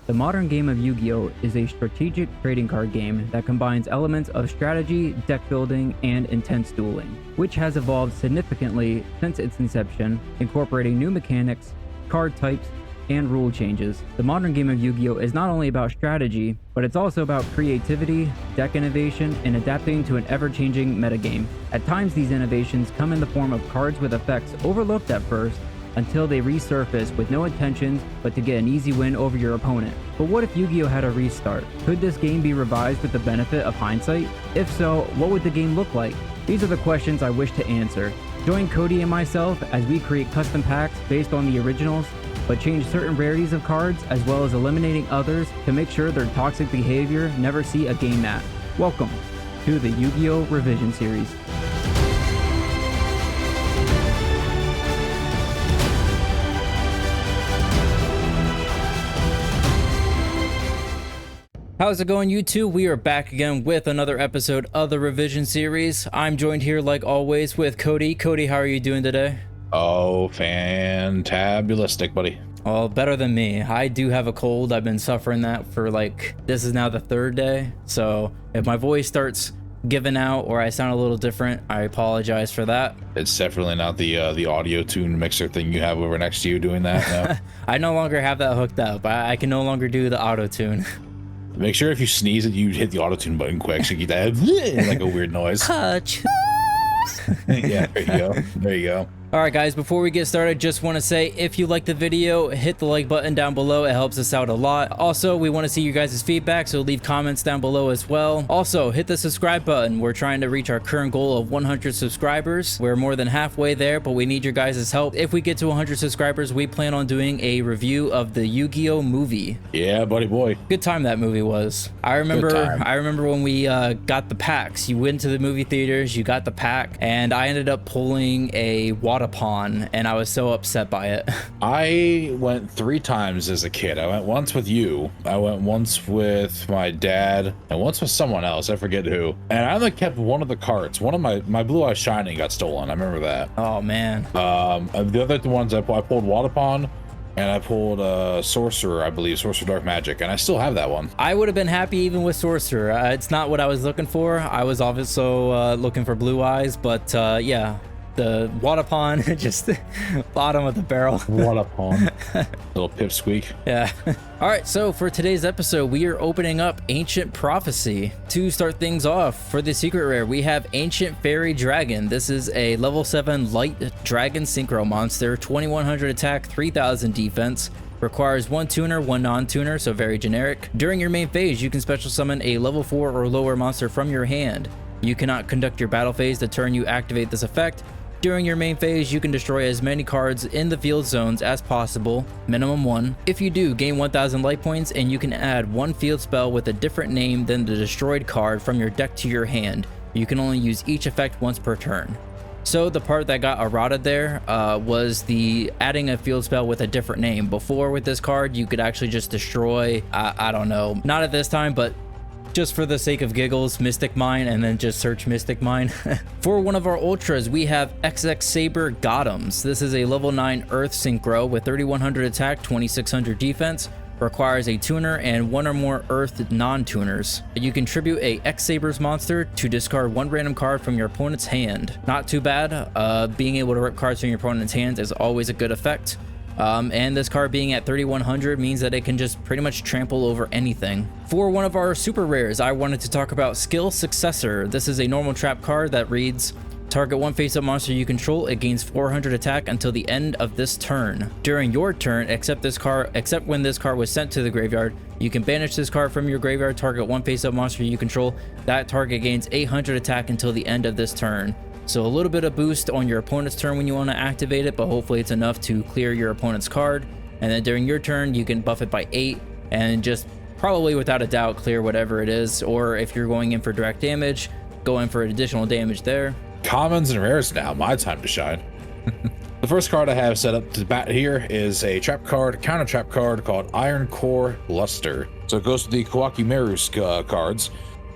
The modern game of Yu-Gi-Oh! Is a strategic trading card game that combines elements of strategy, deck building, and intense dueling, which has evolved significantly since its inception, incorporating new mechanics, card types, and rule changes. The modern game of Yu-Gi-Oh! Is not only about strategy, but it's also about creativity, deck innovation, and adapting to an ever-changing metagame. At times, these innovations come in the form of cards with effects overlooked at first, until they resurface with no intentions but to get an easy win over your opponent. But what if Yu-Gi-Oh! Had a restart? Could this game be revised with the benefit of hindsight? If so, what would the game look like? These are the questions I wish to answer. Join Cody and myself as we create custom packs based on the originals, but change certain rarities of cards as well as eliminating others to make sure their toxic behavior never see a game mat. Welcome to the Yu-Gi-Oh! Revision Series. How's it going, YouTube? We are back again with another episode of the Revision Series. I'm joined here, like always, with Cody. Cody, how are you doing today? Oh, fantabulistic, buddy. Oh, better than me. I do have a cold. I've been suffering that for this is now the third day. So if my voice starts giving out or I sound a little different, I apologize for that. It's definitely not the audio tune mixer thing you have over next to you doing that. No. I no longer have that hooked up. I can no longer do the auto tune. Make sure if you sneeze that you hit the auto tune button quick so you get that like a weird noise. Touch. Yeah, there you go. There you go. Alright guys, before we get started, just want to say if you like the video, hit the like button down below. It helps us out a lot. Also, we want to see you guys' feedback, so leave comments down below as well. Also, hit the subscribe button. We're trying to reach our current goal of 100 subscribers. We're more than halfway there, but we need your guys' help. If we get to 100 subscribers, we plan on doing a review of the Yu-Gi-Oh! Movie. Yeah, buddy boy. Good time that movie was. I remember when we got the packs. You went to the movie theaters, you got the pack, and I ended up pulling a Wadapon, and I was so upset by it. I went 3 times as a kid. I went once with you, I went once with my dad, and once with someone else, I forget who. And I only kept one of the cards. One of my Blue Eyes Shining got stolen. I remember that. Oh man. The other ones I pulled Wadapon, and I pulled Sorcerer, I believe, Sorcerer Dark Magic, and I still have that one. I would have been happy even with Sorcerer. It's not what I was looking for. I was obviously looking for Blue Eyes, but yeah. The Wadapon, just bottom of the barrel. Wadapon. Little pipsqueak. Yeah. All right, so for today's episode, we are opening up Ancient Prophecy. To start things off, for the secret rare, we have Ancient Fairy Dragon. This is a level 7 light dragon synchro monster, 2100 attack, 3000 defense. Requires 1 tuner, 1 non-tuner, so very generic. During your main phase, you can special summon a level 4 or lower monster from your hand. You cannot conduct your battle phase the turn you activate this effect. During your main phase, you can destroy as many cards in the field zones as possible, minimum 1. If you do, gain 1000 life points, and you can add 1 field spell with a different name than the destroyed card from your deck to your hand. You can only use each effect once per turn. So the part that got errata there was the adding a field spell with a different name. Before with this card, you could actually just destroy, I don't know, not at this time, but just for the sake of giggles, Mystic Mine, and then just search Mystic Mine. For one of our ultras, we have XX Saber Gothams. This is a level 9 Earth Synchro with 3100 attack, 2600 defense. Requires a tuner and 1 or more Earth non-tuners. You can tribute a X Sabers monster to discard 1 random card from your opponent's hand. Not too bad. Being able to rip cards from your opponent's hands is always a good effect. And this card being at 3100 means that it can just pretty much trample over anything. For one of our super rares, I wanted to talk about Skill Successor. This is a normal trap card that reads, target 1 face-up monster you control, it gains 400 attack until the end of this turn. During your turn, except when this card was sent to the graveyard, you can banish this card from your graveyard, target 1 face-up monster you control. That target gains 800 attack until the end of this turn. So a little bit of boost on your opponent's turn when you want to activate it, but hopefully it's enough to clear your opponent's card. And then during your turn, you can buff it by 8 and just probably without a doubt clear whatever it is. Or if you're going in for direct damage, go in for additional damage there. Commons and rares now, my time to shine. The first card I have set up to bat here is a trap card, counter trap card called Iron Core Luster. So it goes to the Kawakimeru cards.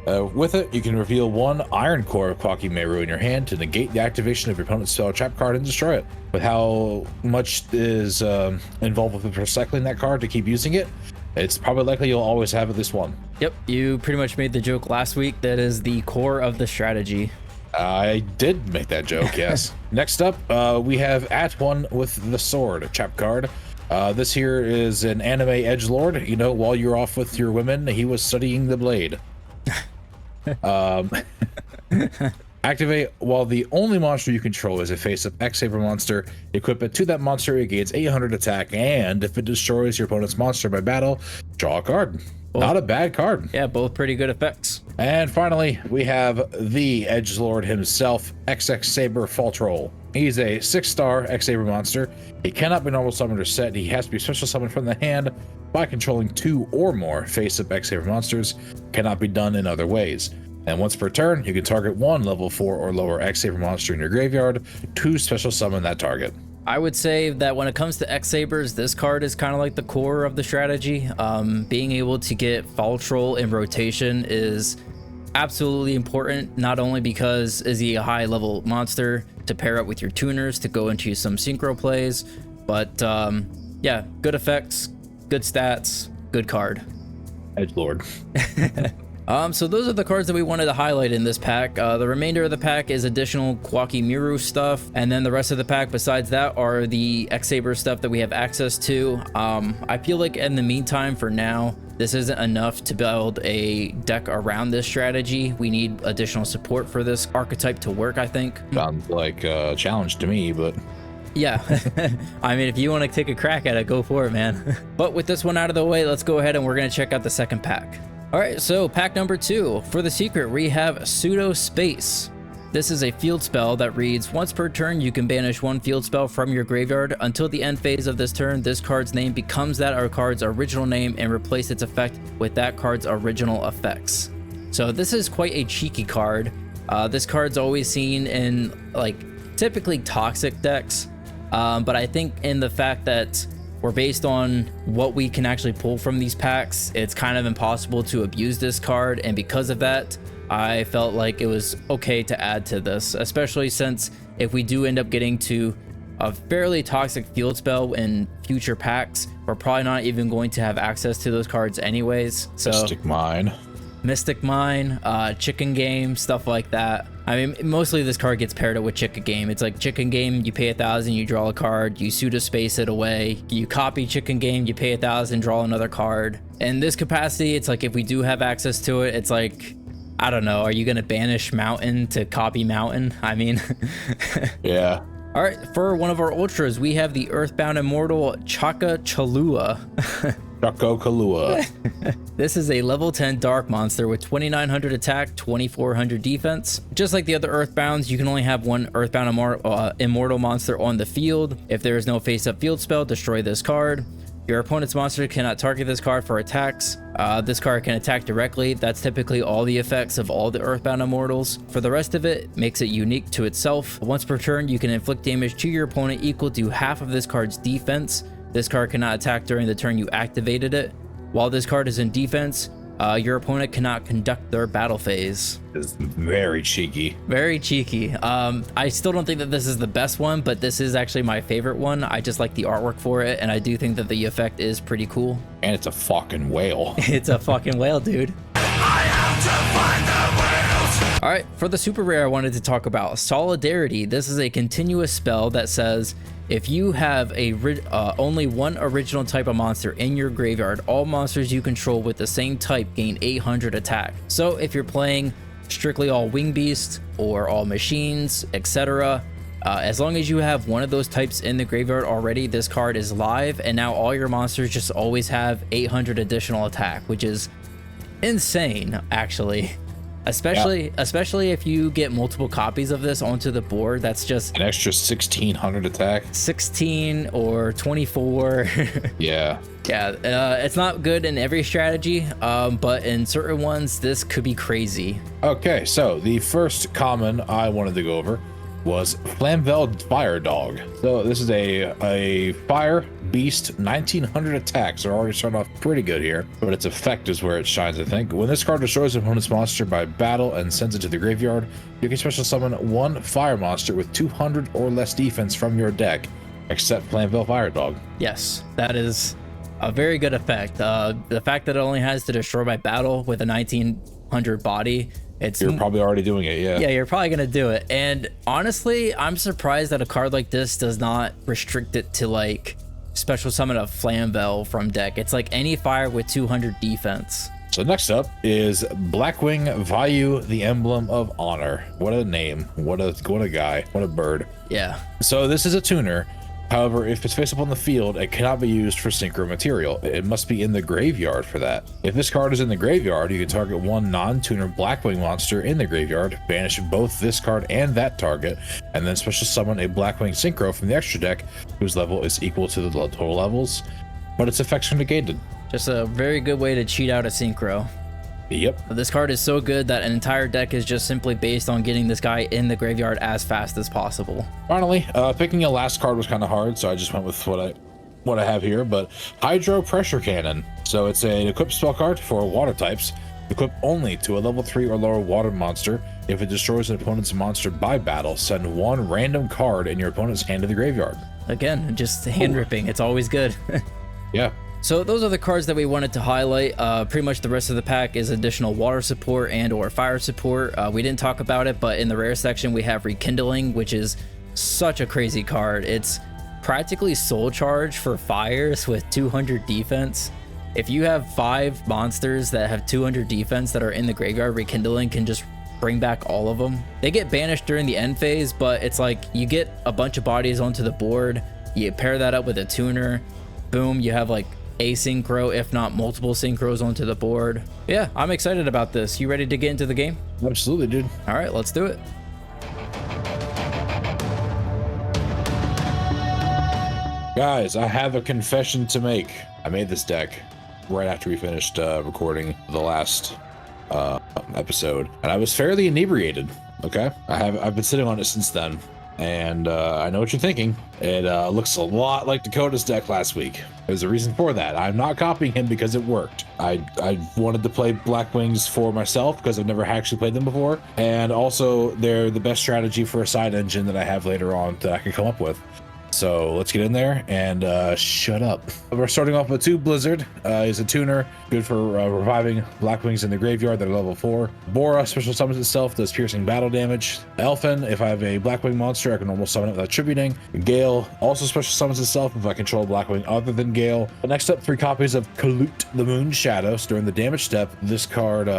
With it, you can reveal 1 Iron Core of Kawakimeru in your hand to negate the activation of your opponent's spell trap card and destroy it. With how much is involved with recycling that card to keep using it, it's probably likely you'll always have at least one. Yep, you pretty much made the joke last week. That is the core of the strategy. I did make that joke, yes. Next up, we have At One with the Sword, a trap card. This here is an anime edgelord. You know, while you're off with your women, he was studying the blade. Activate while the only monster you control is a face-up X-Saber monster. Equip it to that monster, it gains 800 attack, and if it destroys your opponent's monster by battle, draw a card. Not a bad card. Yeah, both pretty good effects. And finally, we have the edgelord himself, XX Saber Fall Troll. He's a 6-star X-Saber monster. He cannot be normal summoned or set. He has to be special summoned from the hand by controlling 2 or more face-up X-Saber monsters. Cannot be done in other ways. And once per turn, you can target 1 level 4 or lower X-Saber monster in your graveyard to special summon that target. I would say that when it comes to X-Sabers, this card is kind of like the core of the strategy. Being able to get Fall Troll in rotation is absolutely important, not only because is he a high level monster to pair up with your tuners to go into some synchro plays, but yeah, good effects, good stats, good card. Edgelord. So those are the cards that we wanted to highlight in this pack. The remainder of the pack is additional Kwaki Miru stuff, and then the rest of the pack besides that are the X-Saber stuff that we have access to. I feel like in the meantime, for now, this isn't enough to build a deck around this strategy. We need additional support for this archetype to work, I think. Sounds like a challenge to me, but... Yeah, I mean, if you want to take a crack at it, go for it, man. But with this one out of the way, let's go ahead and we're going to check out the second pack. All right, so pack number 2. For the secret, we have Pseudo Space. This is a field spell that reads, once per turn, you can banish 1 field spell from your graveyard. Until the end phase of this turn, this card's name becomes that card's original name and replace its effect with that card's original effects. So this is quite a cheeky card. This card's always seen in like typically toxic decks, but I think in the fact that we're based on what we can actually pull from these packs, it's kind of impossible to abuse this card, and because of that, I felt like it was okay to add to this, especially since if we do end up getting to a fairly toxic field spell in future packs, we're probably not even going to have access to those cards anyways. So Mystic Mine, Chicken Game, stuff like that. I mean, mostly this card gets paired up with Chicken Game. It's like Chicken Game, you pay 1,000, you draw a card, you pseudo space it away, you copy Chicken Game, you pay 1,000, draw another card. In this capacity, it's like if we do have access to it, it's like, I don't know, are you gonna banish Mountain to copy Mountain? I mean, yeah. All right, for one of our ultras, we have the Earthbound Immortal Chaka Chalua. Chaco Kalua. This is a level 10 dark monster with 2,900 attack, 2,400 defense. Just like the other Earthbounds, you can only have 1 Earthbound Immortal monster on the field. If there is no face-up field spell, destroy this card. Your opponent's monster cannot target this card for attacks. This card can attack directly. That's typically all the effects of all the Earthbound Immortals. For the rest of it, makes it unique to itself. Once per turn, you can inflict damage to your opponent equal to half of this card's defense. This card cannot attack during the turn you activated it. While this card is in defense, your opponent cannot conduct their battle phase. It's very cheeky. Very cheeky. I still don't think that this is the best one, but this is actually my favorite one. I just like the artwork for it, and I do think that the effect is pretty cool. And it's a fucking whale. It's a fucking whale, dude. I have to find the whales. All right, for the super rare, I wanted to talk about Solidarity. This is a continuous spell that says, if you have only 1 original type of monster in your graveyard, all monsters you control with the same type gain 800 attack. So if you're playing strictly all wing beasts or all machines, etc., as long as you have one of those types in the graveyard already, this card is live, and now all your monsters just always have 800 additional attack, which is insane, actually. Especially if you get multiple copies of this onto the board. That's just an extra 1,600 attack. 16 or 24. Yeah. Yeah, it's not good in every strategy, but in certain ones, this could be crazy. Okay, so the first common I wanted to go over was Flamvell Fire Dog. So this is a fire beast, 1,900 attacks. They're already starting off pretty good here, but its effect is where it shines, I think. When this card destroys an opponent's monster by battle and sends it to the graveyard, you can special summon 1 fire monster with 200 or less defense from your deck, except Flamvell Fire Dog. Yes, that is a very good effect. The fact that it only has to destroy by battle with a 1900 body, you're probably already doing it. Yeah, you're probably gonna do it. And honestly, I'm surprised that a card like this does not restrict it to like special summon a Flamvel from deck. It's like any fire with 200 defense. So next up is Blackwing Vayu, the Emblem of Honor. What a name. What a guy. What a bird. Yeah. So this is a tuner. However, if it's face up on the field, it cannot be used for synchro material. It must be in the graveyard for that. If this card is in the graveyard, you can target one non-tuner Blackwing monster in the graveyard, banish both this card and that target, and then special summon a Blackwing synchro from the extra deck, whose level is equal to the total levels, but its effects are negated. Just a very good way to cheat out a synchro. Yep. This card is so good that an entire deck is just simply based on getting this guy in the graveyard as fast as possible. Finally, picking a last card was kind of hard, so I just went with what I have here. But Hydro Pressure Cannon. So it's an equipped spell card for water types. Equipped only to a level 3 or lower water monster. If it destroys an opponent's monster by battle, send one random card in your opponent's hand to the graveyard. Again, just hand ripping. It's always good. Yeah. So those are the cards that we wanted to highlight. Pretty much the rest of the pack is additional water support and or fire support. We didn't talk about it, but in the rare section we have Rekindling, which is such a crazy card. It's practically soul charge for fires with 200 defense. If you have 5 monsters that have 200 defense that are in the graveyard, Rekindling can just bring back all of them. They get banished during the end phase, but it's like you get a bunch of bodies onto the board, you pair that up with a tuner, boom, you have like a synchro, if not multiple synchros onto the board. Yeah, I'm excited about this. You ready to get into the game? Absolutely, dude. All right, let's do it. Guys, I have a confession to make. I made this deck right after we finished recording the last episode, and I was fairly inebriated. Okay, I've been sitting on it since then, and I know what you're thinking. It looks a lot like Dakota's deck last week. There's a reason for that. I'm not copying him because it worked. I wanted to play Blackwings for myself because I've never actually played them before, and also they're the best strategy for a side engine that I have later on that I can come up with. So let's get in there and shut up. We're starting off with 2 Blizzard. Is a tuner, good for reviving Blackwings in the graveyard that are level 4. Bora special summons itself, does piercing battle damage. Elfin, if I have a Blackwing monster, I can normal summon it without tributing. Gale also special summons itself if I control a Blackwing other than Gale. But next up, 3 copies of Kalut the Moon Shadow. So during the damage step, this card,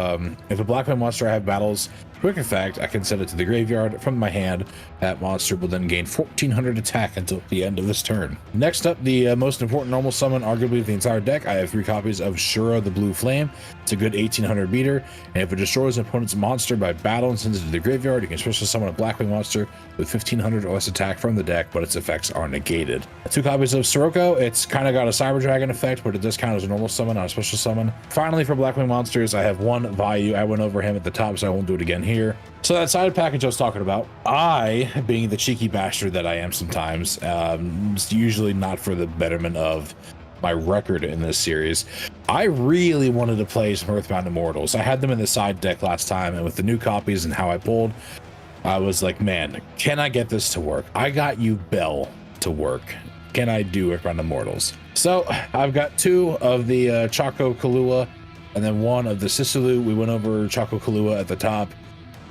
if a Blackwing monster I have battles, quick effect, I can send it to the graveyard from my hand. That monster will then gain 1400 attack until the end of this turn. Next up, the most important normal summon arguably of the entire deck. I have 3 copies of Shura the Blue Flame. It's a good 1800 beater, and if it destroys an opponent's monster by battle and sends it to the graveyard, you can special summon a Blackwing monster with 1500 or less attack from the deck, but its effects are negated. 2 copies of Sirocco. It's kind of got a Cyber Dragon effect, but it does count as a normal summon, not a special summon. Finally, for Blackwing monsters, I have 1 Vayu. I went over him at the top, so I won't do it again here. So that side package I was talking about, I, being the cheeky bastard that I am sometimes, it's usually not for the betterment of my record in this series, I really wanted to play some Earthbound Immortals. I had them in the side deck last time, and with the new copies and how I pulled, I was like, man, can I get this to work? I got you Bell to work. Can I do Earthbound Immortals? So I've got 2 of the Chaco Kalua and then 1 of the Sisalu. We went over Chaco Kalua at the top.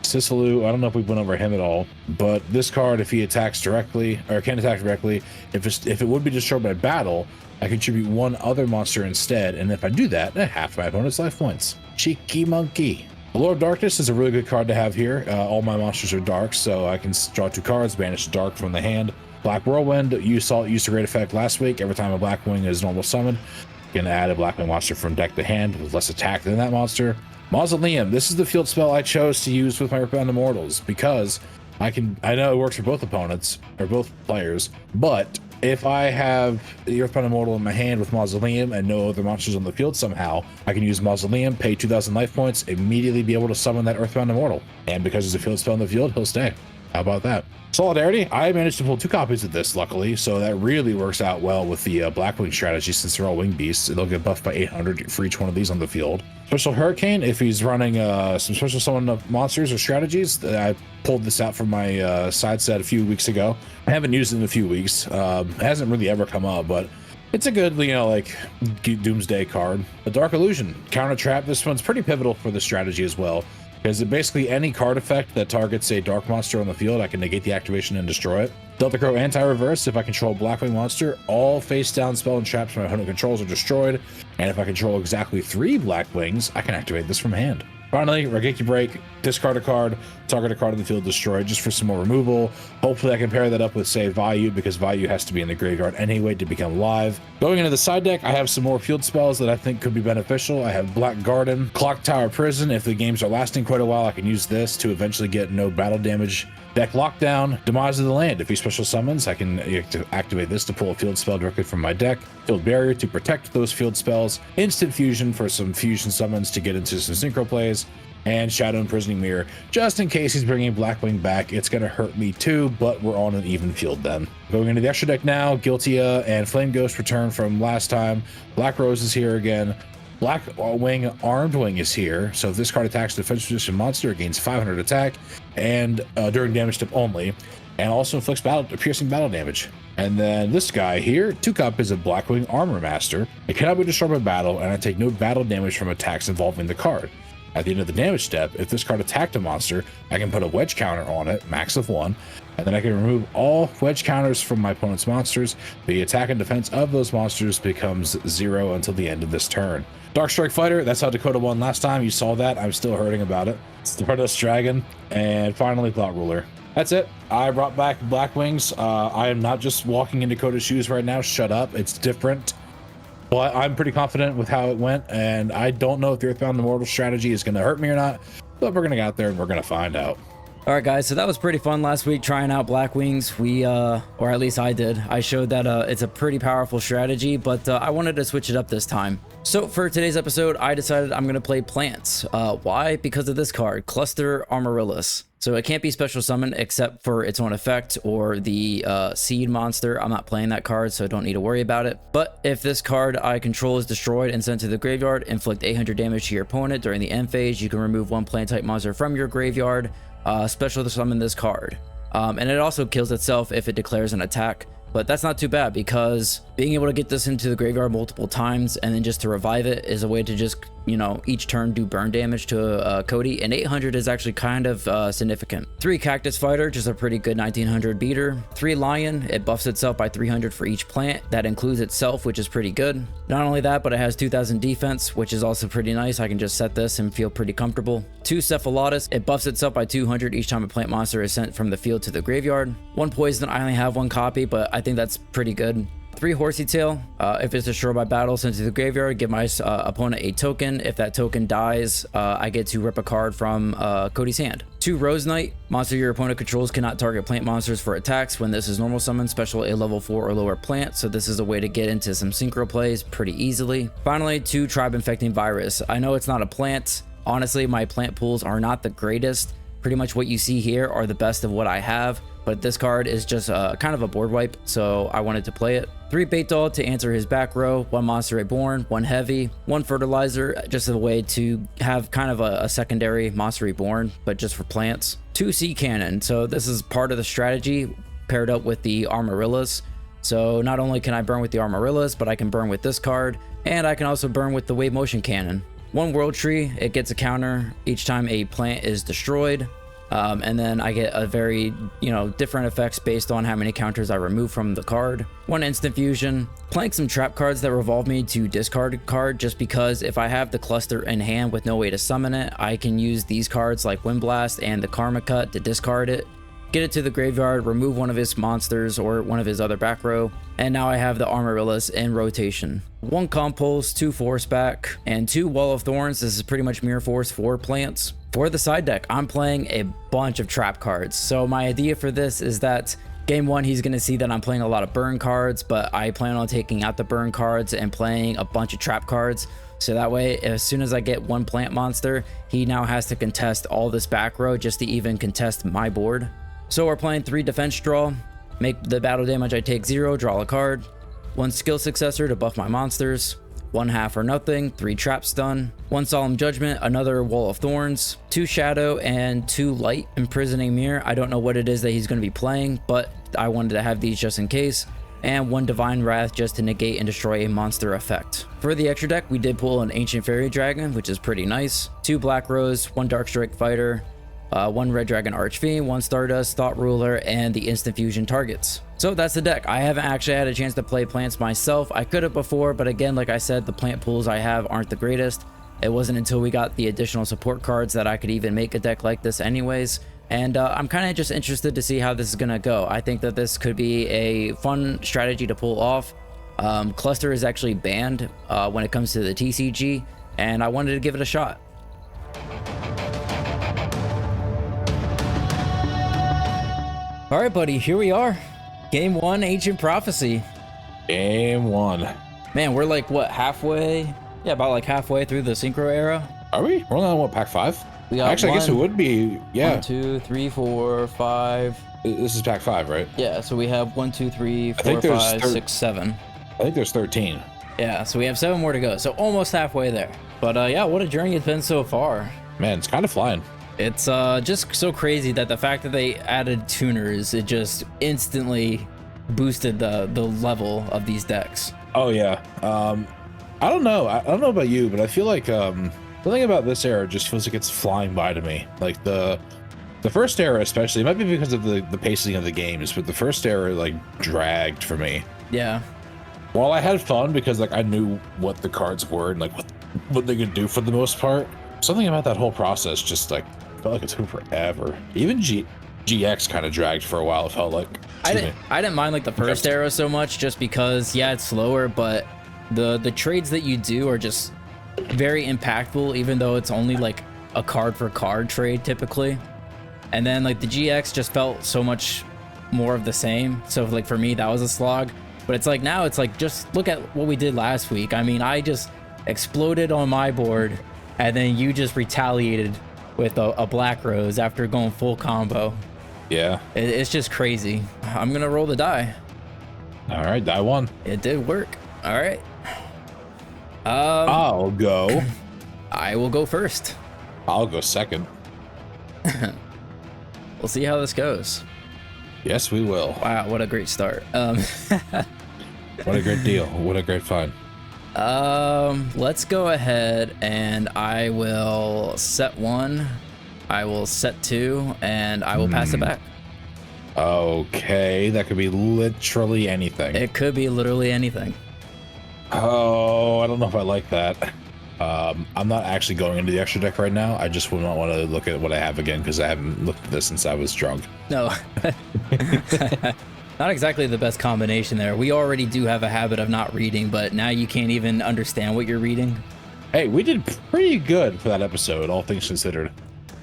Sisalu, I don't know if we went over him at all, but this card, if he attacks directly, or can attack directly, if it would be destroyed by battle, I contribute 1 other monster instead, and if I do that, half my opponent's life points. Cheeky monkey. The Lord of Darkness is a really good card to have here. All my monsters are dark, so I can draw 2 cards, banish dark from the hand. Black Whirlwind, you saw it used a great effect last week. Every time a Blackwing is normal summoned, you can add a Blackwing monster from deck to hand with less attack than that monster. Mausoleum, this is the field spell I chose to use with my Earthbound Immortals because I know it works for both opponents or both players, but if I have the Earthbound Immortal in my hand with Mausoleum and no other monsters on the field somehow, I can use Mausoleum, pay 2,000 life points, immediately be able to summon that Earthbound Immortal. And because there's a field spell in the field, he'll stay. How about that? Solidarity, I managed to pull 2 copies of this, luckily, so that really works out well with the Blackwing strategy since they're all wing beasts. They'll get buffed by 800 for each one of these on the field. Special Hurricane, if he's running some special summon monsters or strategies, I pulled this out from my side set a few weeks ago. I haven't used it in a few weeks. It hasn't really ever come up, but It's a good, you know, like doomsday card. The Dark Illusion, counter trap. This one's pretty pivotal for the strategy as well, because basically any card effect that targets a dark monster on the field, I can negate the activation and destroy it. Delta Crow anti-reverse, if I control Blackwing monster, all face down spell and traps my opponent controls are destroyed. And if I control exactly 3 Blackwings, I can activate this from hand. Finally, Raigeki Break, discard a card, target a card in the field, destroyed, just for some more removal. Hopefully I can pair that up with, say, Vayu, because Vayu has to be in the graveyard anyway to become live. Going into the side deck, I have some more field spells that I think could be beneficial. I have Black Garden, Clock Tower Prison. If the games are lasting quite a while, I can use this to eventually get no battle damage. Deck Lockdown, Demise of the Land. If he special summons, I can activate this to pull a field spell directly from my deck. Field Barrier to protect those field spells. Instant Fusion for some fusion summons to get into some synchro plays. And Shadow Imprisoning Mirror, just in case he's bringing Blackwing back. It's going to hurt me too, but we're on an even field then. Going into the extra deck now, Guiltia and Flame Ghost return from last time. Black Rose is here again. Black Wing Armed Wing is here, so if this card attacks the defense position monster, it gains 500 attack and during damage step only, and also inflicts piercing battle damage. And then this guy here, 2 copies of Blackwing Armor Master. It cannot be destroyed by battle, and I take no battle damage from attacks involving the card. At the end of the damage step, if this card attacked a monster, I can put a wedge counter on it, max of 1, and then I can remove all wedge counters from my opponent's monsters. The attack and defense of those monsters becomes 0 until the end of this turn. Dark Strike Fighter, that's how Dakota won last time. You saw that. I'm still hurting about it. Stardust Dragon, and finally Thought Ruler. That's it. I brought back Blackwings. I am not just walking in Dakota's shoes right now. Shut up. It's different. But I'm pretty confident with how it went, and I don't know if the Earthbound Immortal strategy is going to hurt me or not, but we're going to get out there and we're going to find out. All right, guys, so that was pretty fun last week trying out Blackwings. We, or at least I did. I showed that it's a pretty powerful strategy, but I wanted to switch it up this time. So for today's episode, I decided I'm going to play plants. Why? Because of this card, Cluster Amaryllis. So it can't be special summoned except for its own effect or the seed monster. I'm not playing that card, so I don't need to worry about it. But if this card I control is destroyed and sent to the graveyard, inflict 800 damage to your opponent during the end phase. You can remove 1 plant type monster from your graveyard, special summon this card. And it also kills itself if it declares an attack. But that's not too bad, because being able to get this into the graveyard multiple times and then just to revive it is a way to just, you know, each turn do burn damage to Cody, and 800 is actually kind of significant. 3 Cactus Fighter, just a pretty good 1900 beater. 3 Lion, it buffs itself by 300 for each plant. That includes itself, which is pretty good. Not only that, but it has 2000 defense, which is also pretty nice. I can just set this and feel pretty comfortable. 2 Cephalotus, it buffs itself by 200 each time a plant monster is sent from the field to the graveyard. 1 Poison, I only have 1 copy, but I think that's pretty good. 3 Horsey Tail, if it's destroyed by battle, sent to the graveyard, give my opponent a token. If that token dies, I get to rip a card from Cody's hand. 2 Rose Knight, monster your opponent controls cannot target plant monsters for attacks. When this is normal summon, special a level 4 or lower plant, so this is a way to get into some synchro plays pretty easily. Finally, 2 Tribe Infecting Virus. I know it's not a plant. Honestly, my plant pools are not the greatest. Pretty much what you see here are the best of what I have, but this card is just kind of a board wipe, so I wanted to play it. 3 Bait Doll to answer his back row, 1 Monster Reborn, 1 Heavy, 1 Fertilizer, just as a way to have kind of a secondary Monster Reborn, but just for plants. 2 Sea Cannon, so this is part of the strategy paired up with the Armarillas. So not only can I burn with the Armarillas, but I can burn with this card, and I can also burn with the Wave Motion Cannon. 1 World Tree, it gets a counter each time a plant is destroyed. And then I get a very, different effects based on how many counters I remove from the card. 1 Instant Fusion, playing some trap cards that revolve me to discard a card, just because if I have the cluster in hand with no way to summon it, I can use these cards like Wind Blast and the Karma Cut to discard it, get it to the graveyard, remove one of his monsters or one of his other back row, and now I have the Armarillas in rotation. 1 Compulse, 2 Force Back, and 2 Wall of Thorns. This is pretty much Mirror Force for plants. For the side deck, I'm playing a bunch of trap cards. So my idea for this is that game 1, he's going to see that I'm playing a lot of burn cards, but I plan on taking out the burn cards and playing a bunch of trap cards. So that way, as soon as I get 1 plant monster, he now has to contest all this back row just to even contest my board. So we're playing 3 Defense Draw, make the battle damage I take 0, draw a card. 1 Skill Successor to buff my monsters. 1 Half or Nothing, 3 Trap Stun, 1 Solemn Judgment, another Wall of Thorns, 2 Shadow, and 2 Light Imprisoning Mirror. I don't know what it is that he's going to be playing, but I wanted to have these just in case. and 1 Divine Wrath just to negate and destroy a monster effect. For the extra deck, we did pull an Ancient Fairy Dragon, which is pretty nice, 2 Black Rose, 1 Darkstrike Fighter, 1 Red Dragon Archfiend, 1 Stardust, Thought Ruler, and the instant fusion targets. So that's the deck. I haven't actually had a chance to play plants myself. I could have before, but again, like I said, the plant pools I have aren't the greatest. It wasn't until we got the additional support cards that I could even make a deck like this anyways. And I'm kind of just interested to see how this is going to go. I think that this could be a fun strategy to pull off. Cluster is actually banned when it comes to the TCG, and I wanted to give it a shot. All right, buddy, here we are. Game 1, Ancient Prophecy. Game 1. Man, we're like, what, halfway? Yeah, about like halfway through the Synchro era. Are we? We're only on what, pack 5? We got Actually, I guess it would be, yeah. 1, 2, 3, 4, 5. This is pack 5, right? Yeah, so we have 1, 2, 3, 4, 5, 6, 7. I think there's 13. Yeah, so we have 7 more to go. So almost halfway there. But yeah, what a journey it's been so far. Man, it's kind of flying. It's just so crazy that the fact that they added tuners, it just instantly boosted the level of these decks. Oh yeah. I don't know. I don't know about you, but I feel like something about this era just feels like it's flying by to me. Like the first era especially, it might be because of the pacing of the games, but the first era like dragged for me. Yeah. While I had fun because like I knew what the cards were and like what they could do for the most part, something about that whole process just like felt like it took forever. Even GX kind of dragged for a while, it felt like. I didn't mind like the first era so much just because yeah, it's slower, but the trades that you do are just very impactful, even though it's only like a card for card trade typically. And then like the GX just felt so much more of the same. So like for me, that was a slog. But it's like now it's like, just look at what we did last week. I mean, I just exploded on my board and then you just retaliated with a Black Rose after going full combo. Yeah. It's just crazy. I'm gonna roll the die. All right, die 1. It did work. All right. I'll go. I will go first. I'll go second. We'll see how this goes. Yes, we will. Wow, what a great start. What a great deal. What a great find. Let's go ahead and I will set 1. I will set 2, and I will pass it back. Okay, that could be literally anything. It could be literally anything. Oh, I don't know if I like that. I'm not actually going into the extra deck right now. I just would not want to look at what I have again because I haven't looked at this since I was drunk. No. Not exactly the best combination there. We already do have a habit of not reading, but now you can't even understand what you're reading. Hey, we did pretty good for that episode, all things considered.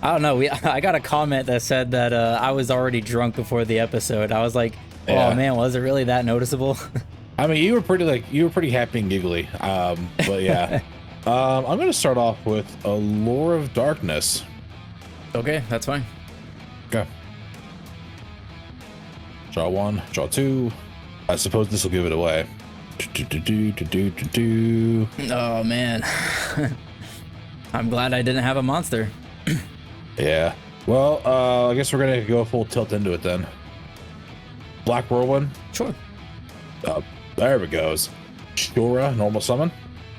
I don't know. I got a comment that said that I was already drunk before the episode. I was like, oh Yeah. man, was it really that noticeable? I mean, you were pretty happy and giggly. But yeah. I'm gonna start off with Allure of Darkness. Okay, that's fine. Okay. Draw 1, draw 2. I suppose this will give it away. Oh man. I'm glad I didn't have a monster. Yeah. Well, I guess we're gonna go full tilt into it then. Black Whirlwind. Sure. There we goes. Shura, normal summon.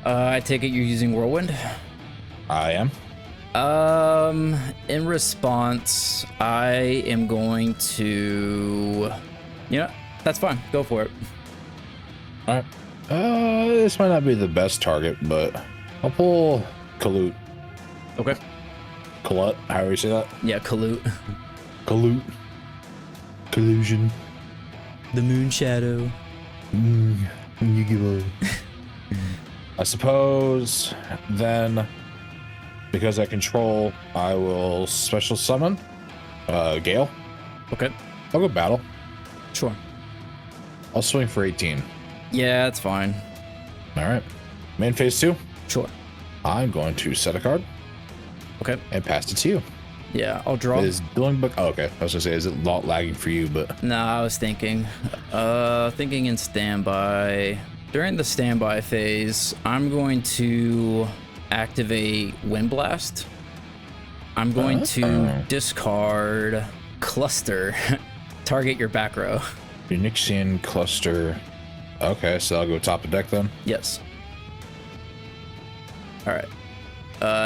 I take it you're using Whirlwind. I am. In response, I am going to, that's fine. Go for it. All right. This might not be the best target, but I'll pull Kalut. Okay. Kalut, how do you say that? Yeah, Kalut. Kalut. Collusion. The Moon Shadow. YuGiOh. I suppose then, because I control, I will special summon Gale. Okay. I'll go battle. Sure. I'll swing for 18. Yeah, that's fine. All right. Main phase 2. Sure. I'm going to set a card Okay. and pass it to you. Yeah, I'll draw. Is doing book? Oh, okay. I was gonna say, is it not lagging for you? But No, I was thinking in standby. During the standby phase, I'm going to activate Wind Blast. I'm going to discard Cluster. Target your back row. Phoenixian Cluster. Okay, so I'll go top of deck then. Yes. All right.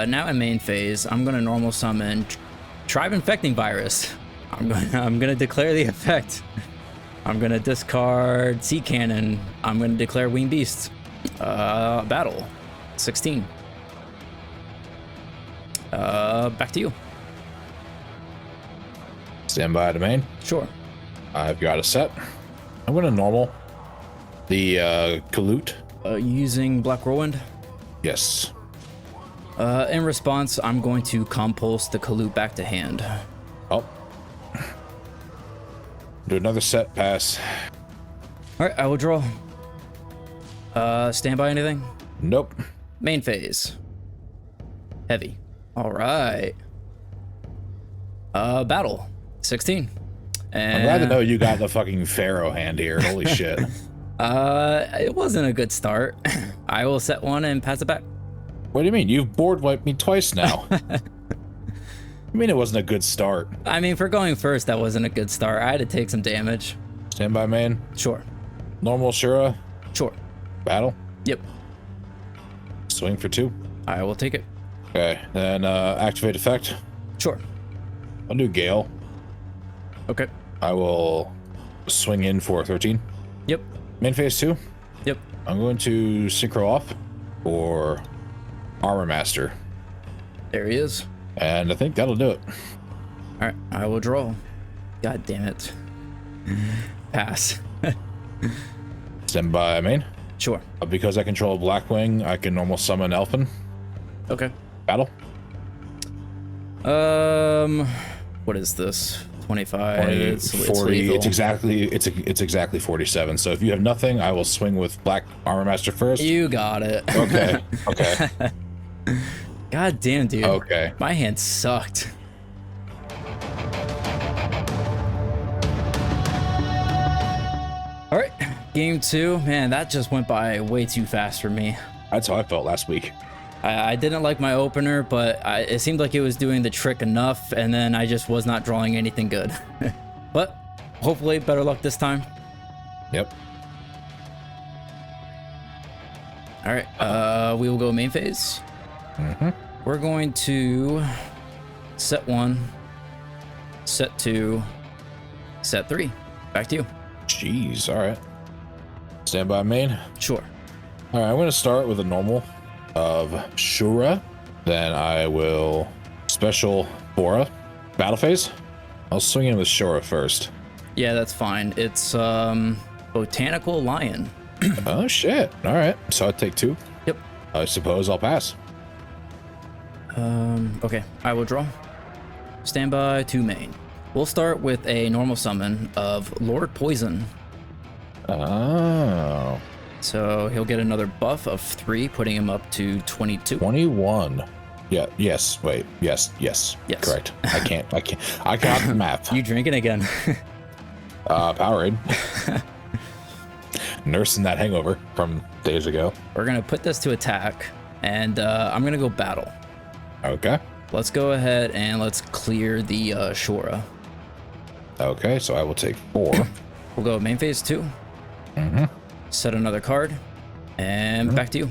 Now in main phase, I'm gonna normal summon Tribe Infecting Virus. I'm gonna declare the effect. I'm gonna discard Sea Cannon. I'm gonna declare Winged Beast. Battle. 16. Back to you. Stand by to main. Sure. I've got a set. I'm gonna normal the Kalute. Using Black Whirlwind. Yes. In response, I'm going to compulse the Kalute back to hand. Oh. Do another set pass. All right, I will draw. Stand by anything? Nope. Main phase. Heavy. All right. Battle. 16. And I'm glad to know you got the fucking Pharaoh hand here. Holy shit. it wasn't a good start. I will set one and pass it back. What do you mean? You've board wiped me twice now. I mean, it wasn't a good start. I mean, for going first, that wasn't a good start. I had to take some damage. Stand by main. Sure. Normal Shura. Sure. Battle. Yep. Swing for 2. I will take it. Okay, then activate effect. Sure. I'll do Gale. Okay. I will swing in for 13. Yep. Main phase 2. Yep. I'm going to synchro off for Armor Master. There he is. And I think that'll do it. All right. I will draw. God damn it. Pass. Stand by main. Sure. Because I control Blackwing, I can normal summon Elfin. Okay. Battle. What is this? 25. 20, It's 40. lethal. It's exactly 47. So if you have nothing, I will swing with Black Armor Master first. You got it. Okay. Okay. God damn, dude. Okay. My hand sucked. All right. Game 2. Man, that just went by way too fast for me. That's how I felt last week. I didn't like my opener, but it seemed like it was doing the trick enough, and then I just was not drawing anything good. But hopefully better luck this time. Yep. All right, we will go main phase. We're going to set 1, set 2, set 3. Back to you. Jeez. All right. Stand by main. Sure. All right. I'm going to start with a normal of Shura. Then I will special Bora. Battle phase. I'll swing in with Shura first. Yeah, that's fine. It's Botanical Lion. Oh shit. All right. So I take 2. Yep. I suppose I'll pass. Okay, I will draw. Stand by to main. We'll start with a normal summon of Lord Poison. Oh. So he'll get another buff of 3, putting him up to 22. 21. Yeah. Yes. Wait. Yes. Yes. Yes. Correct. I can't. I got the math. You drinking again? Powerade. Nursing that hangover from days ago. We're gonna put this to attack, and I'm gonna go battle. Okay. Let's go ahead and let's clear the Shura. Okay. So I will take 4. We'll go main phase 2. Set another card, and back to you.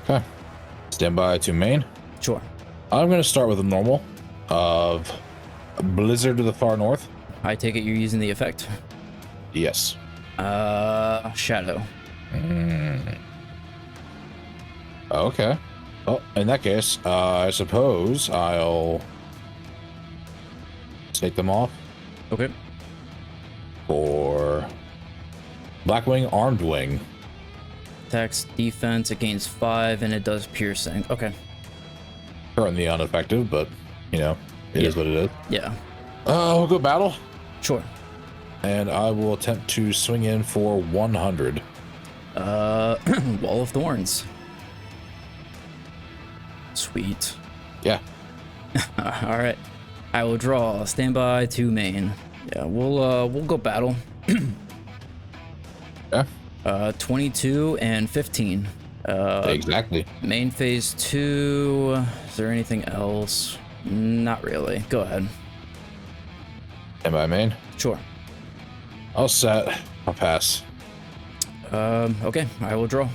Okay. Stand by to main. Sure. I'm going to start with a normal of Blizzard to the far north. I take it you're using the effect. Yes. Shadow. Okay. Well, in that case, I suppose I'll take them off Okay. for Blackwing Armed Wing. Attacks defense, it gains 5, and it does piercing. Okay. Currently ineffective, but, you know, it is what it is. Yeah. We'll go battle, Sure. and I will attempt to swing in for 100. Wall of Thorns. Sweet. Yeah. All right. I will draw. Stand by to main. Yeah, we'll go battle. Yeah. 22 and 15. Exactly. Main phase 2. Is there anything else? Not really. Go ahead. Am I main? Sure. I'll set. I'll pass. Okay, I will draw.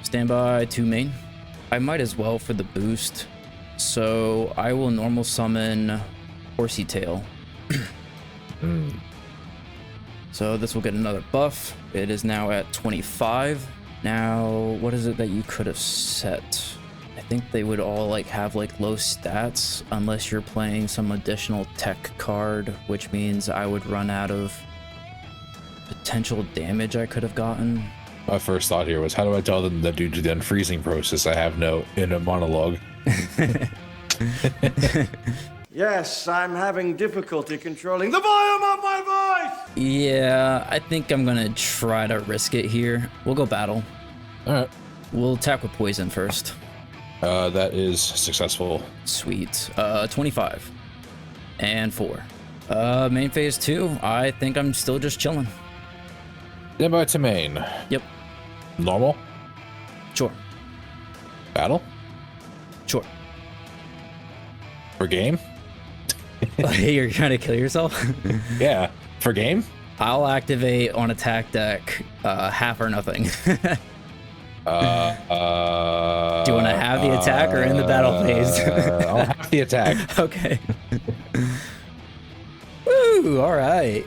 Standby 2 main. I might as well for the boost. So I will normal summon Horsey Tail. So this will get another buff. It is now at 25. Now, what is it that you could have set? I think they would all like have like low stats unless you're playing some additional tech card, which means I would run out of potential damage I could have gotten. My first thought here was, how do I tell them that due to the unfreezing process, I have no inner monologue? Yes, I'm having difficulty controlling the volume of my voice! Yeah, I think I'm gonna try to risk it here. We'll go battle. All right. We'll attack with poison first. That is successful. Sweet. 25 and 4. Main phase 2. I think I'm still just chilling. Standby to main. Yep. Normal. Sure. Battle. Sure. For game. You're trying to kill yourself? Yeah. For game. I'll activate on attack deck half or nothing. Do you want to have the attack or in the battle phase? I'll have the attack. Okay. Woo! All right.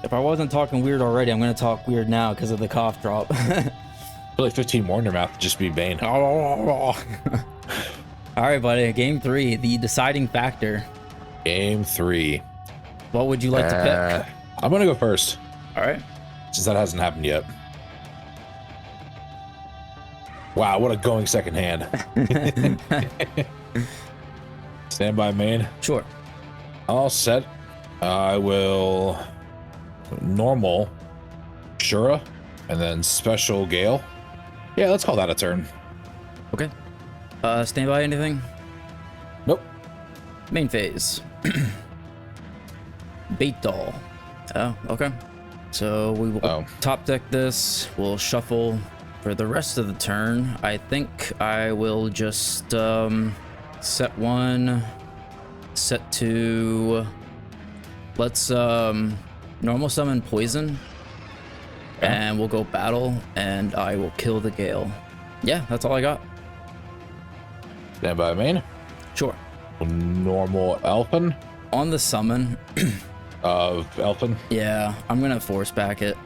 If I wasn't talking weird already, I'm going to talk weird now because of the cough drop. Like 15 more in your mouth, just be Bane. All right, buddy. Game 3, the deciding factor. Game 3. What would you like to pick? I'm gonna go first. All right. Since that hasn't happened yet. Wow, what a going second hand. Stand by main. Sure. All set. I will normal Shura and then special Gale. Yeah, let's call that a turn. Okay. Stand by anything? Nope. Main phase. Bait doll. Oh, okay. So we will top deck this. We'll shuffle for the rest of the turn. I think I will just set 1, set 2. Let's normal summon poison. And we'll go battle, and I will kill the Gale. Yeah, that's all I got. Stand by main. Sure. Normal Elfin. On the summon. Of Elfin. Yeah, I'm gonna force back it.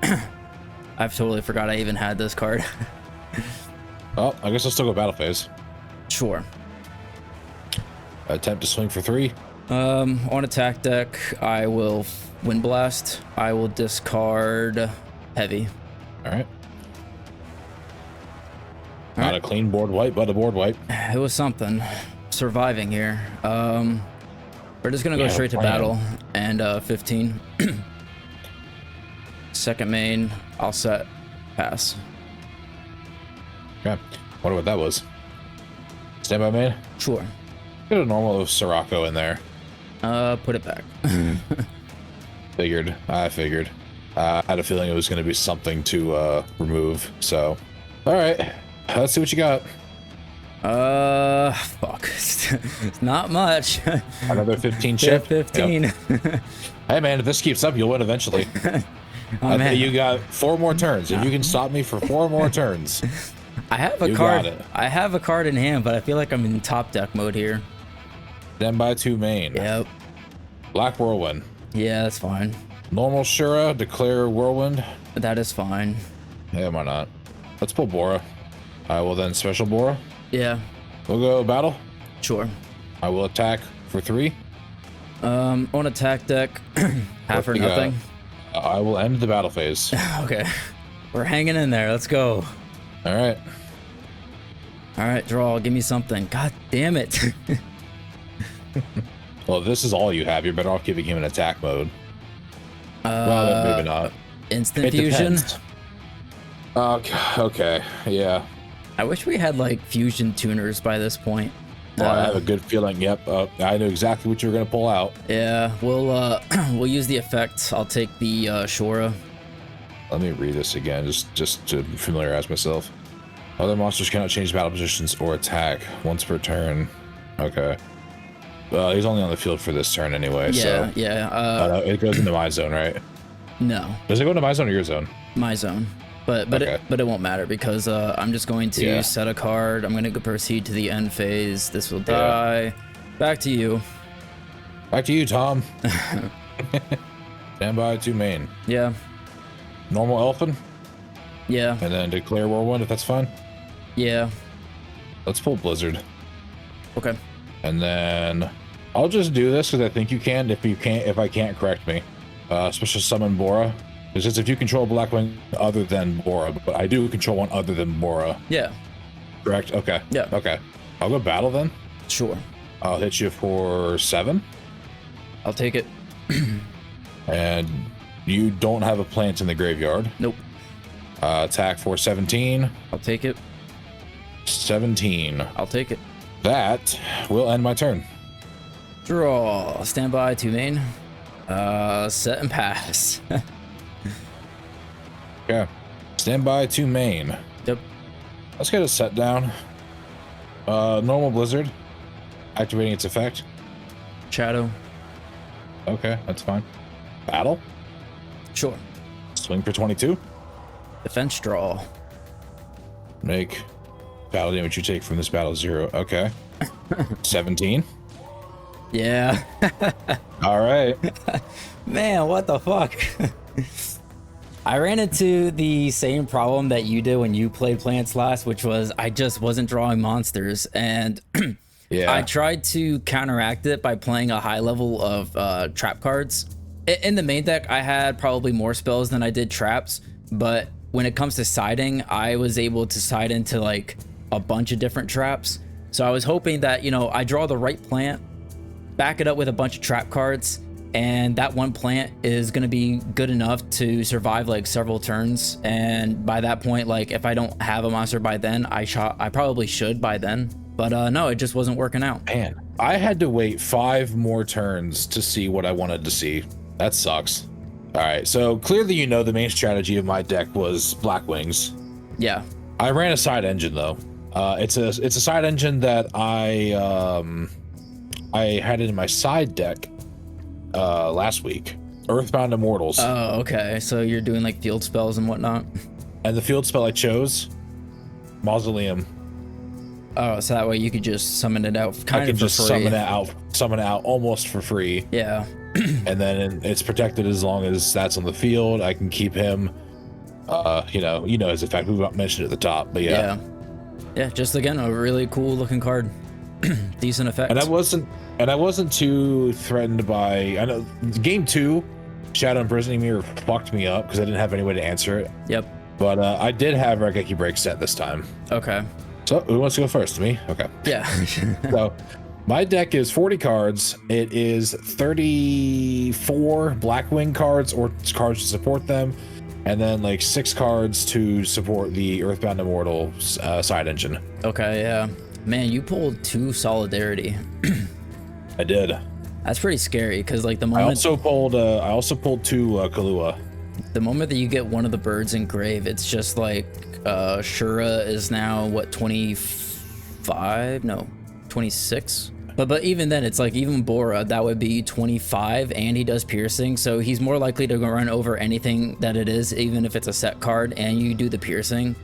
I've totally forgot I even had this card. Oh, I guess I'll still go battle phase. Sure. Attempt to swing for 3. On attack deck, I will Wind Blast. I will discard Heavy. All right. Not a clean board wipe, but a board wipe. It was something. Surviving here. We're just gonna go straight to battle and 15. Second main, I'll set pass. Okay. Wonder what that was. Stand by main. Sure. Get a normal Sirocco in there. Put it back. Figured. I figured. I had a feeling it was going to be something to remove. So, all right. Let's see what you got. Fuck. It's not much. Another 15 chip. 15. Yep. Hey man, if this keeps up, you'll win eventually. Oh, man. You got 4 more turns. If you can stop me for 4 more turns. I have a card. I have a card in hand, but I feel like I'm in top deck mode here. Stand by 2 main. Yep. Black Whirlwind. Yeah, that's fine. Normal Shura, declare Whirlwind. That is fine. Yeah, why not? Let's pull Bora. I will then special Bora. Yeah. We'll go battle. Sure. I will attack for 3. On attack deck, half or nothing. I will end the battle phase. Okay. We're hanging in there. Let's go. All right. All right, draw. Give me something. God damn it. Well, if this is all you have, you're better off giving him an attack mode. Well, then maybe not. Instant It fusion. depends. Okay. Yeah. I wish we had like fusion tuners by this point. Well, I have a good feeling. Yep. I knew exactly what you were gonna pull out. Yeah, we'll use the effect. I'll take the Shura. Let me read this again, just to familiarize myself. Other monsters cannot change battle positions or attack once per turn. Okay. He's only on the field for this turn anyway. Yeah, so. yeah. It goes into my zone, right? No. Does it go into my zone or your zone? My zone. But Okay. it won't matter because I'm just going to set a card. I'm going to proceed to the end phase. This will die. Back to you. Back to you, Tom. Stand by to main. Yeah. Normal Elfin, Yeah. and then declare Whirlwind if that's fine. Yeah. Let's pull Blizzard. Okay. And then I'll just do this because I think you can. If I can't, correct me. Special summon Bora. It's just if you control Blackwing other than Bora, but I do control one other than Bora. Yeah. Correct? Okay. Yeah. Okay. I'll go battle then. Sure. I'll hit you for 7. I'll take it. And you don't have a plant in the graveyard. Nope. Attack for 17. I'll take it. 17. I'll take it. That will end my turn. Draw. Stand by to main. Set and pass. Okay. Stand by to main. Yep. Let's get a set down. Normal Blizzard. Activating its effect. Shadow. Okay, that's fine. Battle. Sure. Swing for 22. Defense draw. Make battle damage you take from this battle 0. Okay. 17. Yeah. All right. Man, what the fuck? I ran into the same problem that you did when you played Plants last, which was I just wasn't drawing monsters, and Yeah. I tried to counteract it by playing a high level of trap cards. In the main deck, I had probably more spells than I did traps, but when it comes to siding, I was able to side into like a bunch of different traps. So I was hoping that, you know, I draw the right plant, back it up with a bunch of trap cards, and that one plant is going to be good enough to survive like several turns. And by that point, like if I don't have a monster by then, I probably should by then, but no, it just wasn't working out. Man, I had to wait 5 more turns to see what I wanted to see. That sucks. All right, so clearly you know the main strategy of my deck was Blackwings. Yeah. I ran a side engine though. It's a side engine that I had it in my side deck last week. Earthbound Immortals. Oh, okay. So you're doing like field spells and whatnot. And the field spell I chose, Mausoleum. Oh, so that way you could just summon it out I can for just free. summon it out almost for free. Yeah. And then it's protected as long as that's on the field. I can keep him. You know his effect. We mentioned it at the top, but yeah. Yeah, just again a really cool looking card. Decent effect. And I wasn't too threatened by. I know game 2, Shadow Imprisoning Mirror fucked me up because I didn't have any way to answer it. Yep. But I did have Raigeki Break set this time. Okay. So who wants to go first? Me? Okay. Yeah. So my deck is 40 cards. It is 34 Blackwing cards or cards to support them, and then like 6 cards to support the Earthbound Immortal side engine. Okay, yeah. Man, you pulled 2 Solidarity. I did. That's pretty scary because like the I moment also pulled 2 Kahlua. the moment that you get one of the birds in grave, it's just like Shura is now what 25? No, 26. But even then, it's like even Bora, that would be 25, and he does piercing, so he's more likely to run over anything that it is, even if it's a set card and you do the piercing.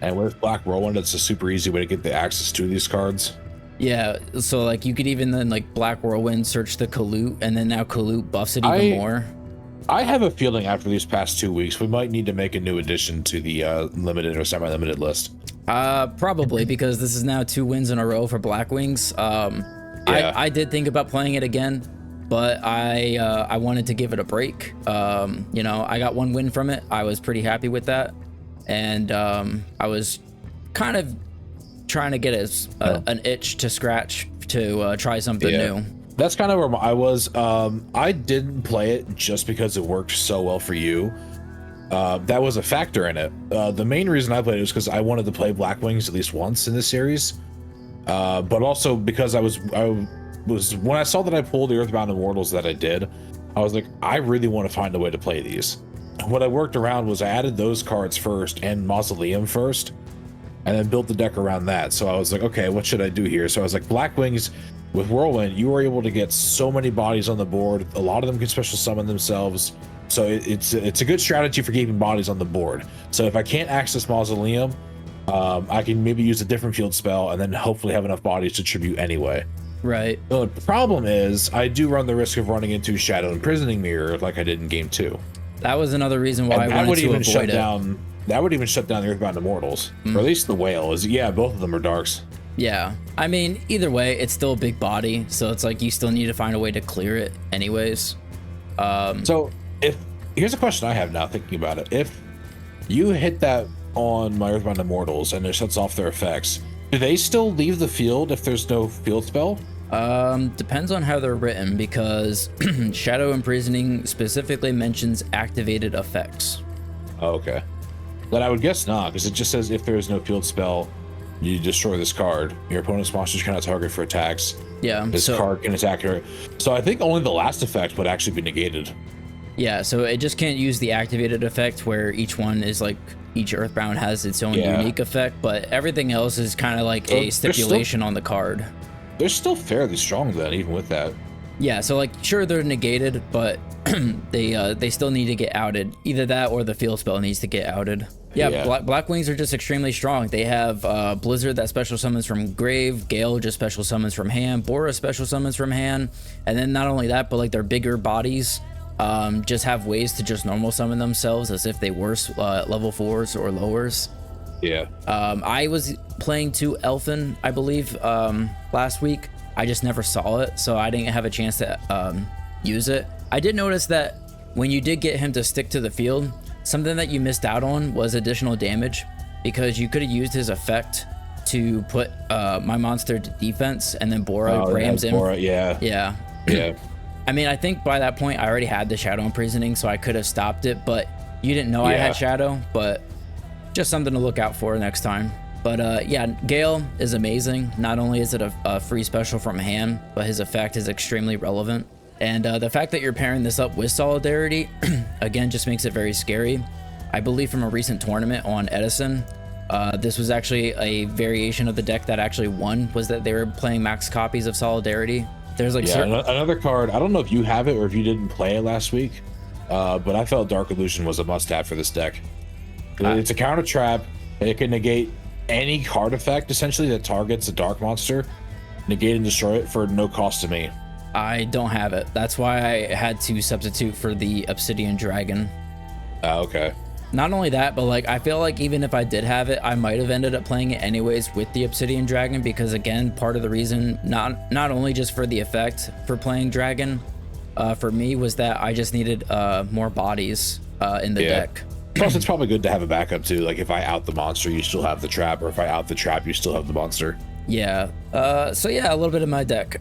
And with Black Whirlwind, it's a super easy way to get the access to these cards. Yeah, so like you could even then like Black Whirlwind search the Kalut, and then now Kalut buffs it even more. I have a feeling after these past 2 weeks, we might need to make a new addition to the limited or semi-limited list. Probably because this is now 2 wins in a row for Blackwings. Yeah. I did think about playing it again, but I wanted to give it a break. You know, I got 1 win from it. I was pretty happy with that, and I was kind of trying to get an itch to scratch to try something new. That's kind of where I was. I didn't play it just because it worked so well for you. That was a factor in it. The main reason I played it was because I wanted to play Blackwings at least once in this series, but also because I was when I saw that I pulled the Earthbound Immortals that I did, I was like, I really want to find a way to play these. What I worked around was I added those cards first and Mausoleum first, and then built the deck around that. So I was like, okay, what should I do here? So I was like, Blackwings with Whirlwind, you were able to get so many bodies on the board. A lot of them can special summon themselves. So it's a good strategy for keeping bodies on the board. So if I can't access Mausoleum, I can maybe use a different field spell and then hopefully have enough bodies to tribute anyway. Right. The problem is I do run the risk of running into Shadow Imprisoning Mirror like I did in game 2. That was another reason why I wanted to avoid it. That would even shut down the Earthbound Immortals, or at least the Whale. Yeah, both of them are darks. Yeah, I mean, either way, it's still a big body, so it's like you still need to find a way to clear it anyways. So here's a question I have now thinking about it. If you hit that on my Earthbound Immortals and it shuts off their effects, do they still leave the field if there's no field spell? Depends on how they're written, because Shadow Imprisoning specifically mentions activated effects. Oh, okay. Then I would guess not, because it just says if there is no field spell, you destroy this card. Your opponent's monsters cannot target for attacks. Yeah. This card can attack her. So I think only the last effect would actually be negated. Yeah, so it just can't use the activated effect where each one is like, each Earthbound has its own unique effect, but everything else is kind of like a stipulation on the card. They're still fairly strong then, even with that. Yeah, so like, sure, they're negated, but they still need to get outed. Either that or the field spell needs to get outed. Yeah. Black Wings are just extremely strong. They have Blizzard that special summons from grave, Gale just special summons from hand, Bora special summons from hand, and then not only that, but like their bigger bodies just have ways to just normal summon themselves as if they were level 4s or lowers. Yeah. I was playing 2 Elfin, I believe, last week. I just never saw it, so I didn't have a chance to use it. I did notice that when you did get him to stick to the field, something that you missed out on was additional damage, because you could have used his effect to put my monster to defense, and then Bora rams him. Bora, yeah. I mean, I think by that point I already had the Shadow Imprisoning, so I could have stopped it, but you didn't know I had Shadow, but just something to look out for next time. But yeah, Gale is amazing. Not only is it a free special from hand, but his effect is extremely relevant. And the fact that you're pairing this up with Solidarity, again, just makes it very scary. I believe from a recent tournament on Edison, this was actually a variation of the deck that actually won, was that they were playing max copies of Solidarity. There's like another card. I don't know if you have it or if you didn't play it last week, but I felt Dark Illusion was a must-have for this deck. It's a counter trap. It can negate any card effect essentially that targets a dark monster, negate and destroy it for no cost to me. I don't have it. That's why I had to substitute for the Obsidian Dragon. Okay. Not only that, but like I feel like even if I did have it, I might have ended up playing it anyways with the Obsidian Dragon, because again, part of the reason, not only just for the effect for playing Dragon, for me was that I just needed more bodies in the deck. Plus, it's probably good to have a backup too. Like if I out the monster, you still have the trap, or if I out the trap, you still have the monster. Yeah. So yeah, a little bit of my deck.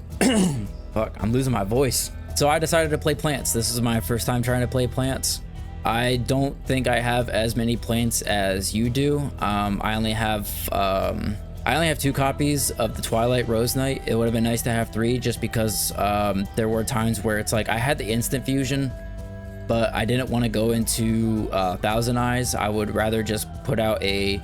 Fuck, I'm losing my voice. So I decided to play plants. This is my first time trying to play plants. I don't think I have as many plants as you do. I only have 2 copies of the Twilight Rose Knight. It would have been nice to have 3, just because there were times where it's like I had the instant fusion, but I didn't want to go into Thousand Eyes. I would rather just put out a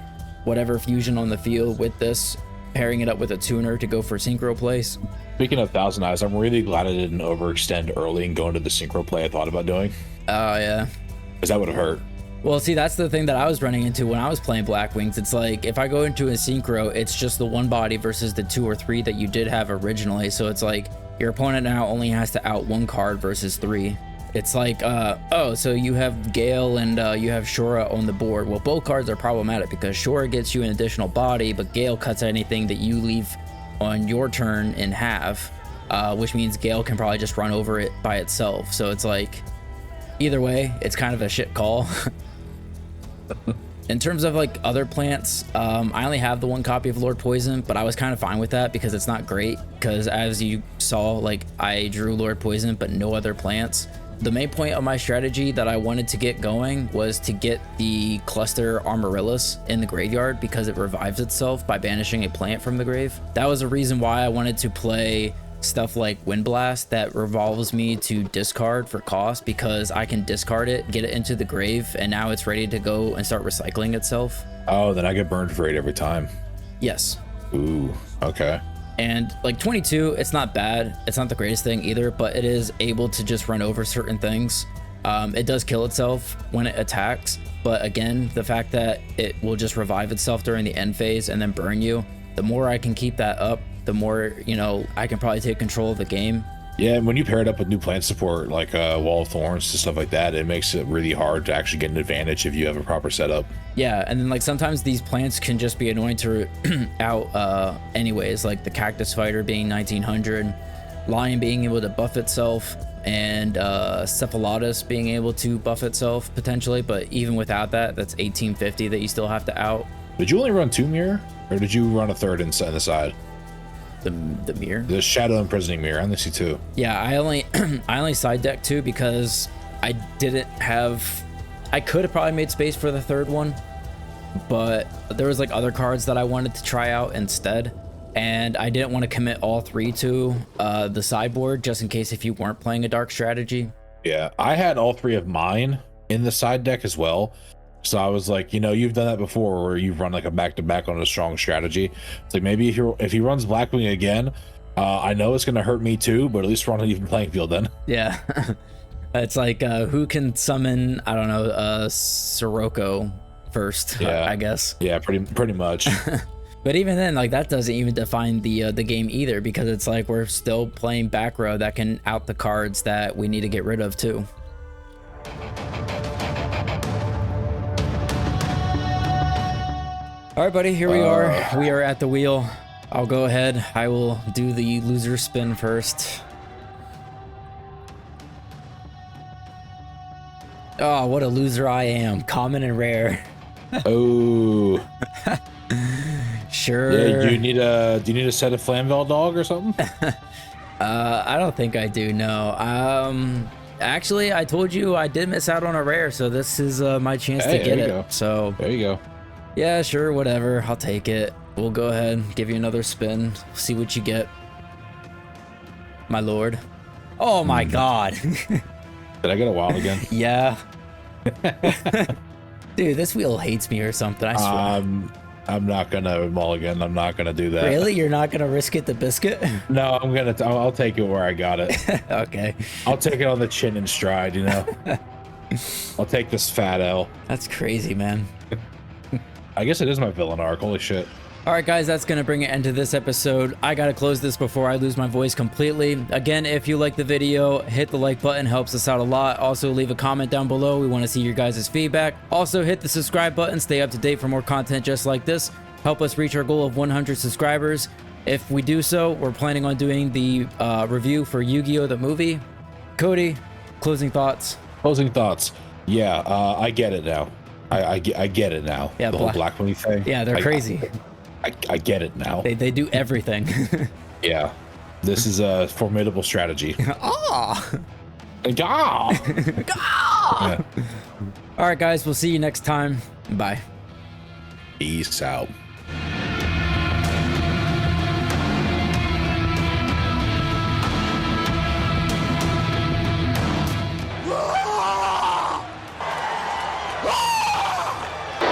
whatever fusion on the field with this, pairing it up with a tuner to go for synchro plays. Speaking of Thousand Eyes, I'm really glad I didn't overextend early and go into the synchro play I thought about doing. Oh, yeah. Because that would have hurt. Well, see, that's the thing that I was running into when I was playing Black Wings. It's like, if I go into a synchro, it's just the 1 body versus the 2 or 3 that you did have originally. So it's like, your opponent now only has to out 1 card versus 3. It's like, oh, so you have Gale and you have Shura on the board. Well, both cards are problematic because Shura gets you an additional body, but Gale cuts anything that you leave on your turn in half, which means Gale can probably just run over it by itself. So it's like, either way, it's kind of a shit call. In terms of like other plants, I only have the 1 copy of Lord Poison, but I was kind of fine with that because it's not great, because as you saw, like I drew Lord Poison but no other plants. The main point of my strategy that I wanted to get going was to get the cluster Amaryllis in the graveyard, because it revives itself by banishing a plant from the grave. That was a reason why I wanted to play stuff like Wind Blast that revolves me to discard for cost, because I can discard it, get it into the grave, and now it's ready to go and start recycling itself. Oh, then I get burned for 8 every time. Yes. Ooh, okay. And like 22, it's not bad. It's not the greatest thing either, but it is able to just run over certain things. It does kill itself when it attacks, but again, the fact that it will just revive itself during the end phase and then burn you, the more I can keep that up, the more, you know, I can probably take control of the game. Yeah, and when you pair it up with new plant support like Wall of Thorns and stuff like that, it makes it really hard to actually get an advantage if you have a proper setup. Yeah, and then like sometimes these plants can just be annoying to out anyways, like the Cactus Fighter being 1900, Lion being able to buff itself, and Cephalotus being able to buff itself potentially, but even without that, that's 1850 that you still have to out. Did you only run 2 mirror, or did you run a third inside the side? The mirror? The Shadow Imprisoning mirror. I only see 2. Yeah, I only side decked 2 because I didn't have. I could have probably made space for the third one, but there was like other cards that I wanted to try out instead, and I didn't want to commit all 3 to the sideboard just in case if you weren't playing a dark strategy. Yeah, I had all 3 of mine in the side deck as well. So I was like, you know, you've done that before where you've run like a back-to-back on a strong strategy. It's like maybe if he runs Blackwing again, I know it's going to hurt me too, but at least we're on an even playing field then. Yeah. It's like who can summon, I don't know, Sirocco first, Yeah. I guess. Yeah, pretty much. But even then, like that doesn't even define the game either, because it's like we're still playing back row that can out the cards that we need to get rid of too. All right, buddy, here we are. We are at the wheel. I'll go ahead. I will do the loser spin first. Oh, what a loser I am. Common and rare. Oh. Sure. Yeah, do you need a set of Flamvel Dog or something? I don't think I do, no. Actually, I told you I did miss out on a rare, so this is my chance to get it. Go. So there you go. Yeah, sure, whatever. I'll take it. We'll go ahead, give you another spin, see what you get. My lord. Oh my god. Did I get a wild again? Yeah. Dude, this wheel hates me or something, I swear. I'm not gonna mulligan. I'm not gonna do that. Really? You're not gonna risk it the biscuit? No, I'll take it where I got it. Okay. I'll take it on the chin and stride, you know. I'll take this fat L. That's crazy, man. I guess it is my villain arc. Holy shit. All right, guys, that's going to bring it into this episode. I got to close this before I lose my voice completely. Again, if you like the video, hit the like button, helps us out a lot. Also, leave a comment down below. We want to see your guys' feedback. Also, hit the subscribe button. Stay up to date for more content just like this. Help us reach our goal of 100 subscribers. If we do so, we're planning on doing the review for Yu-Gi-Oh! The movie. Cody, closing thoughts? Closing thoughts. Yeah, I get it now. I get it now. Yeah, the whole Blackwing thing. Yeah, they're crazy. I get it now. They do everything. Yeah, this is a formidable strategy. Ah! Yeah. All right, guys, we'll see you next time. Bye. Peace out.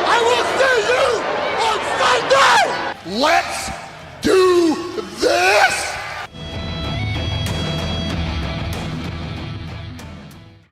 I will see you on Sunday! Let's do this!